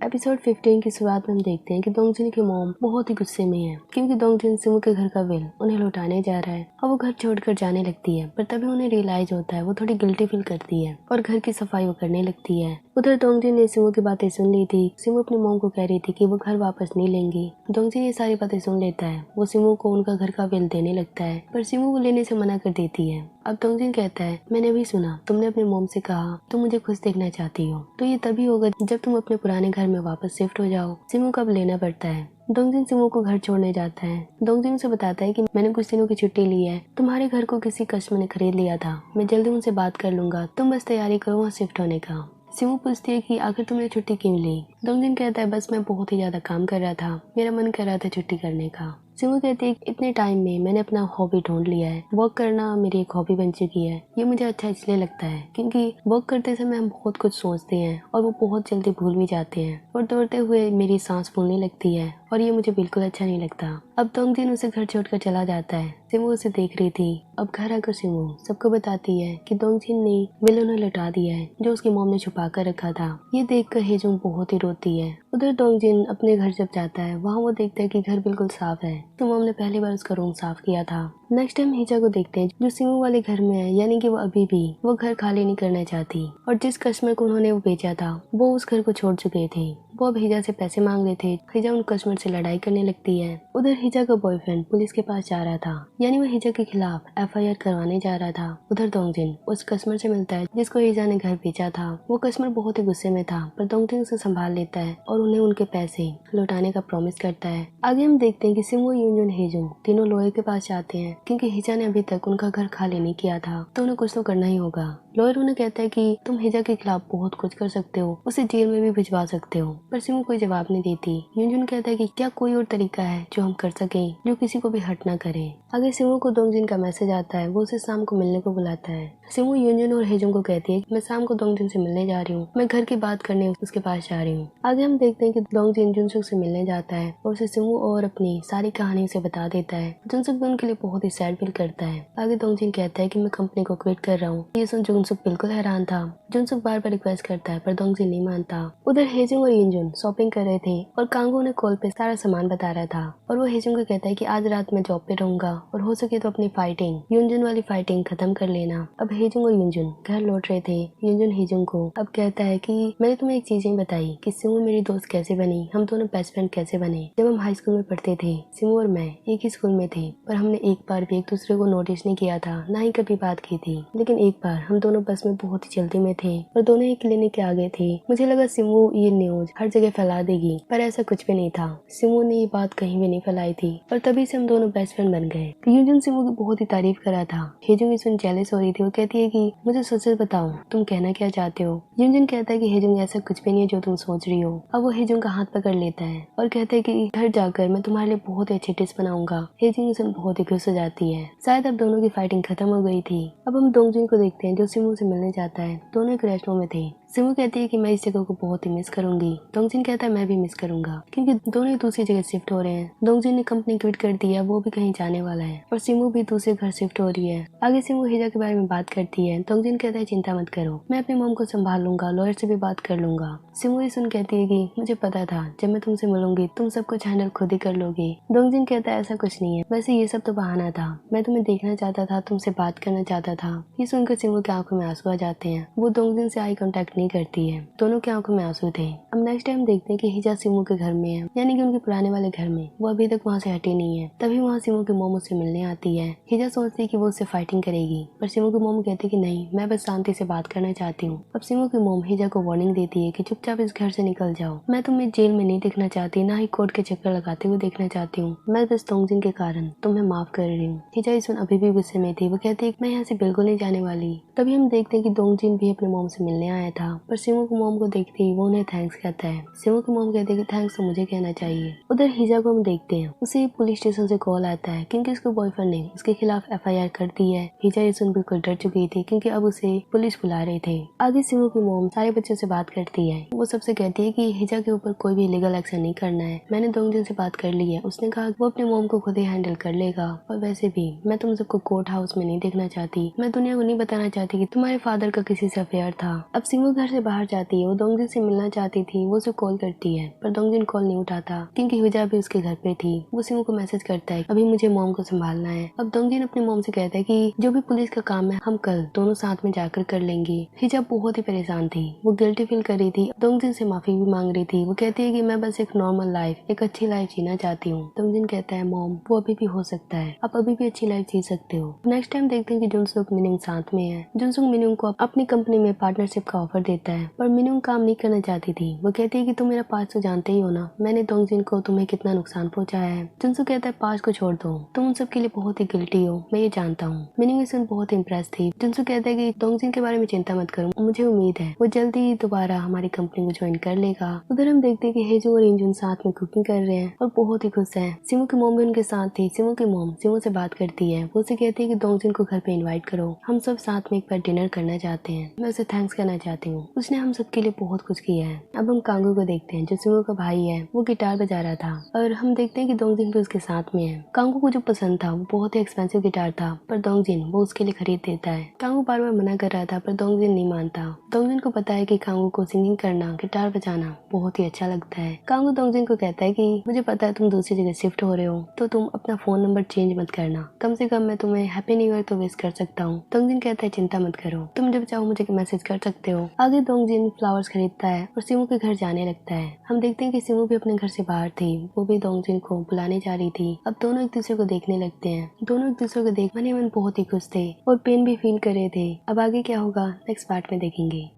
Episode 15 की शुरुआत में हम देखते हैं कि दोंगजिन की मॉम बहुत ही गुस्से में है क्योंकि दोंगजिन सिमू के घर का बिल उन्हें लौटाने जा रहा है और वो घर छोड़कर जाने लगती है। पर तभी उन्हें रियलाइज होता है, वो थोड़ी गिल्टी फील करती है और घर की सफाई वो करने लगती है। उधर दोंगजिन ने सिमू की बातें सुन ली थी। सिमू अपनी मॉम को कह रही थी कि वो घर वापस नहीं लेंगी। दोंगजिन ये सारी बातें सुन लेता है। वो सिमू को उनका घर का बिल देने लगता है, पर सिमू वो लेने से मना कर देती है। अब दोंगजिन कहता है, मैंने भी सुना तुमने अपने मॉम से कहा तुम मुझे खुश देखना चाहती हो, तो ये तभी होगा जब तुम अपने पुराने घर में वापस शिफ्ट हो जाओ। सिमू को अब लेना पड़ता है। दोंगजिन सिमू को घर छोड़ने जाता है। दोंगजिन उसे बताता है कि मैंने कुछ दिनों की छुट्टी ली है, तुम्हारे घर को किसी कस्टमर ने खरीद लिया था, मैं जल्दी उनसे बात कर लूंगा, तुम बस तैयारी करो वहाँ शिफ्ट होने का। सिमू पूछती है कि आखिर तुमने छुट्टी क्यों ली। दोंगजिन कहता है, बस मैं बहुत ही ज्यादा काम कर रहा था, मेरा मन कर रहा था छुट्टी करने का। सिमू कहती है, इतने टाइम में मैंने अपना हॉबी ढूंढ लिया है, वर्क करना मेरी एक हॉबी बन चुकी है। ये मुझे अच्छा इसलिए लगता है क्योंकि वर्क करते समय हम बहुत कुछ सोचते हैं और वो बहुत जल्दी भूल भी जाते हैं और दौड़ते हुए मेरी सांस फूलने लगती है और ये मुझे बिल्कुल अच्छा नहीं लगता। अब दोंगजिन उसे घर छोड़कर चला जाता है। सिमू उसे देख रही थी। अब घर आकर सिमू सबको बताती है कि दोंगजिन ने बिल उन्हें लौटा दिया है जो उसकी मॉम ने छुपा कर रखा था। ये देखकर हेजुंग बहुत ही रोती है। उधर दोंगजिन अपने घर जब जाता है, वहाँ वो देखता है कि घर बिल्कुल साफ है, तो मॉम ने पहली बार उसका रूम साफ किया था। नेक्स्ट टाइम हिजा को देखते हैं जो सिमू वाले घर में है, यानी कि वो अभी भी वो घर खाली नहीं करना चाहती और जिस कस्टमर को उन्होंने वो बेचा था वो उस घर को छोड़ चुके थे। वो अब हिजा से पैसे मांग रहे थे। हिजा उन कस्टमर से लड़ाई करने लगती है। उधर हिजा का बॉयफ्रेंड पुलिस के पास जा रहा था, यानी वो हिजा के खिलाफ एफआईआर करवाने जा रहा था। उधर दोंगजिन उस कस्टमर से मिलता है जिसको हिजा ने घर बेचा था। वो कस्टमर बहुत ही गुस्से में था, पर दोंगजिन उसे संभाल लेता है और उन्हें उनके पैसे लौटाने का प्रॉमिस करता है। आगे हम देखते हैं कि सिमू, यूनजुन, हेजुंग तीनों लॉयर के पास जाते हैं क्योंकि हिजा ने अभी तक उनका घर खाली नहीं किया था, तो उन्हें कुछ तो करना ही होगा। लॉयर उन्हें कहता है कि तुम हिजा के खिलाफ बहुत कुछ कर सकते हो, उसे जेल में भी भिजवा सकते हो, पर सिमू कोई जवाब नहीं देती। यूनजुन कहता है कि क्या कोई और तरीका है जो हम कर सके जो किसी को भी हर्ट ना करे। आगे सिमू को दोंगजिन का मैसेज आता है, वो उसे शाम को मिलने को बुलाता है। सिमू यूनजुन और हेजुंग को कहती है मैं शाम को दोंगजिन से मिलने जा रही हूँ, मैं घर की बात करने उसके पास जा रही हूँ। आगे हम देखते हैं कि दोंगजिन जुनसुक से मिलने जाता है और उसे सिमू और अपनी सारी कहानी से बता देता है। जुनसुक भी उनके लिए बहुत ही सैड फील करता है। आगे दोंगजिन कहता है कि मैं कंपनी को क्विट कर रहा हूँ। ये सुन जुनसुक बिल्कुल हैरान था। जुनसुक बार बार रिक्वेस्ट करता है पर दोंगजिन नहीं मानता। उधर हेजुंग और यूनजुन शॉपिंग कर रहे थे और कांगो उन्हें कॉल पे सारा सामान बता रहा था और वो हेजुंग को कहता है कि आज रात मैं जॉब पे रहूंगा और हो सके तो अपनी फाइटिंग, यूनजुन वाली फाइटिंग खत्म कर लेना। अब हेजुंग और यूनजुन घर लौट रहे थे। यूनजुन हेजुंग को अब कहता है कि मैंने तुम्हें एक चीज नहीं बताई कि सिमू मेरी दोस्त कैसे बनी, हम दोनों बेस्ट फ्रेंड कैसे बने। जब हम हाई स्कूल में पढ़ते थे, सिमू और मैं एक ही स्कूल में थे, पर हमने एक बार भी एक दूसरे को नोटिस नहीं किया था, ना ही कभी बात की थी। लेकिन एक बार हम दोनों बस में बहुत ही जल्दी में थे और दोनों ही क्लिनिक के आगे थे। मुझे लगा सिमू ये न्यूज हर जगह फैला देगी, पर ऐसा कुछ भी नहीं था। सिमू ने ये बात कहीं भी नहीं फैलाई थी और तभी से हम दोनों बेस्ट फ्रेंड बन गए। यूनजुन सिमू की बहुत ही तारीफ कर रहा था। हेजुंग सुन जेलस हो रही थी। वो कहती है कि मुझे सच सच बताओ तुम कहना क्या चाहते हो। यूनजुन कहता है कि हेजुंग ऐसा कुछ भी नहीं है जो तुम सोच रही हो। अब वो हेजुंग का हाथ पकड़ लेता है और कहता है कि घर जाकर मैं तुम्हारे लिए बहुत ही अच्छी डिश बनाऊंगा। हेजुंग सुन बहुत ही खुश हो जाती है। शायद अब दोनों की फाइटिंग खत्म हो गई थी। अब हम दोंगजिन को देखते हैं जो सिमू से मिलने जाता है। दोनों एक रेस्टोरेंट में थे। सिमू कहती है कि मैं इस जगह को बहुत ही मिस करूंगी। दोंगजिन कहता है मैं भी मिस करूंगा क्योंकि दोनों ही दूसरी जगह शिफ्ट हो रहे हैं। दोंगजिन ने कंपनी क्विट कर दी है, वो भी कहीं जाने वाला है और सिमू भी दूसरे घर शिफ्ट हो रही है। आगे सिमू हिजा के बारे में बात करती है। दोंगजिन कहता है चिंता मत करो, मैं अपनी मॉम को संभाल लूंगा, लॉयर से भी बात कर लूंगा। सिमू सुन कहती है कि मुझे पता था जब मैं तुमसे मिलूंगी तुम सब कुछ हैंडल खुद ही कर लोगी। दोंगजिन कहता है ऐसा कुछ नहीं है, वैसे ये सब तो बहाना था, मैं तुम्हें देखना चाहता था, तुमसे बात करना चाहता था। ये सुनकर सिमू की आंखों में आंसू आ जाते हैं। वो दोंगजिन से आई कांटेक्ट नहीं करती है। दोनों की आंखों में आंसू थे। अब नेक्स्ट टाइम देखते हैं कि हिजा सिमू के घर में है, यानी कि उनके पुराने वाले घर में। वो अभी तक वहाँ से हटी नहीं है। तभी वहाँ सिमू की मोम उससे मिलने आती है। हिजा सोचती है कि वो उससे फाइटिंग करेगी, पर सिमू की मोम कहती है कि नहीं, मैं बस शांति से बात करना चाहती हूँ। अब सिमू की मोम हिजा को वार्निंग देती है कि चुपचाप इस घर से निकल जाओ, मैं तुम्हें जेल में नहीं देखना चाहती, ना ही कोर्ट के चक्कर लगाते हुए देखना चाहती हूँ, मैं बस दोंगजिन के कारण तुम्हें माफ कर रही हूँ। हिजा सुन अभी भी गुस्से में थी। वो कहती है मैं यहाँ से बिल्कुल नहीं जाने वाली। तभी हम देखते हैं कि दोंगजिन भी अपने मोम से मिलने आया था, पर सिमू की मोम को देखते ही वो उन्हें थैंक्स कहता है। सिमू की मोम कहती है कि थैंक्स तो मुझे कहना चाहिए। उधर हिजा को हम देखते हैं, उसे पुलिस स्टेशन से कॉल आता है क्योंकि उसके बॉयफ्रेंड ने उसके खिलाफ एफआईआर कर दी है। हिजा ये सुन बिल्कुल डर चुकी थी क्योंकि अब उसे पुलिस बुला रहे थे। आगे सिमू की मोम सारे बच्चों से बात करती है। वो सबसे कहती है कि हिजा के ऊपर कोई भी लीगल एक्शन नहीं करना है, मैंने दोंगजिन से बात कर ली है, उसने कहा वो अपने मोम को खुद ही हैंडल कर लेगा। और वैसे भी मैं तुम सबको कोर्ट हाउस में नहीं देखना चाहती, मैं दुनिया को नहीं बताना चाहती कि तुम्हारे फादर का किसी से अफेयर था। अब सिमू घर से बाहर जाती है, वो दोंगजिन से मिलना चाहती थी, वो उसे कॉल करती है पर दोंगजिन कॉल नहीं उठाता क्योंकि हुजा भी उसके घर पे थी। वो सिमू को मैसेज करता है अभी मुझे मॉम को संभालना है। अब दोंगजिन अपनी मॉम से कहता है कि जो भी पुलिस का काम है हम कल दोनों साथ में जाकर कर लेंगे। हिजा बहुत ही परेशान थी, वो गिल्टी फील कर रही थी, दोंगजिन से माफी भी मांग रही थी। वो कहती है कि मैं बस एक नॉर्मल लाइफ, एक अच्छी लाइफ जीना चाहती हूँ। दोंगजिन कहता है मॉम वो अभी भी हो सकता है, आप अभी भी अच्छी लाइफ जी सकते हो। नेक्स्ट टाइम देखते हैं कि जुनसुक मिन्यूंग साथ में है। जुनसुक मिन्यूंग को अपनी कंपनी में पार्टनरशिप का ऑफर देता है पर मिन्यूंग काम नहीं करना चाहती थी। वो कहती है कि तुम मेरा पास्ट तो जानते ही हो ना, मैंने दोंगजिन को तुम्हें कितना नुकसान पहुंचाया है। जुनसुक कहता है पास्ट को छोड़ दो, तुम उन सब के लिए बहुत ही गिल्टी हो, मैं ये जानता हूँ। मिन्यूंग इससे बहुत इम्प्रेस थी। जुनसुक कहता है कि दोंगजिन के बारे में चिंता मत करो, मुझे उम्मीद है वो जल्दी ही दोबारा हमारी कंपनी को ज्वाइन कर लेगा। उधर हम देखते हैं कि हेजो और इंजुन साथ में कुकिंग कर रहे हैं और बहुत ही खुश हैं। सिमू की मॉम भी उनके साथ थी। सिमू की मॉम सिमू से बात करती है, वो उसे कहती है कि दोंगजिन को घर पे इनवाइट करो, हम सब साथ में एक बार डिनर करना चाहते हैं, मैं उसे थैंक्स करना चाहती हूँ, उसने हम सब के लिए बहुत कुछ किया है। अब हम कांगू को देखते हैं जो सिमू का भाई है, वो गिटार बजा रहा था और हम देखते हैं कि दोंगजिन भी उसके साथ में है। कांगू को जो पसंद था वो बहुत ही एक्सपेंसिव गिटार था पर दोंगजिन वो उसके लिए खरीद देता है। कांगू बार बार मना कर रहा था पर दोंगजिन नहीं मानता। दोंगजिन को पता है कि कांगू को सिंगिंग करना, गिटार बजाना बहुत ही अच्छा लगता है। कांगू दोंगजिन को कहता है कि मुझे पता है तुम दूसरी जगह शिफ्ट हो रहे हो तो तुम अपना फोन नंबर चेंज मत करना, कम से कम मैं तुम्हें हैप्पी न्यू ईयर तो विश कर सकता हूँ। दोंगजिन कहता है चिंता मत करो, तुम जब चाहो मुझे मैसेज कर सकते हो। आगे दोंगजिन फ्लावर्स खरीदता है और सिमू के घर जाने लगता है। हम देखते हैं कि सिमू भी अपने घर से बाहर थी, वो भी दोंगजिन को बुलाने जा रही थी। अब दोनों एक दूसरे को देखने लगते हैं, दोनों एक दूसरे को देख मन ही मन बहुत ही खुश थे और पेन भी फील कर रहे थे। अब आगे क्या होगा नेक्स्ट पार्ट में देखेंगे।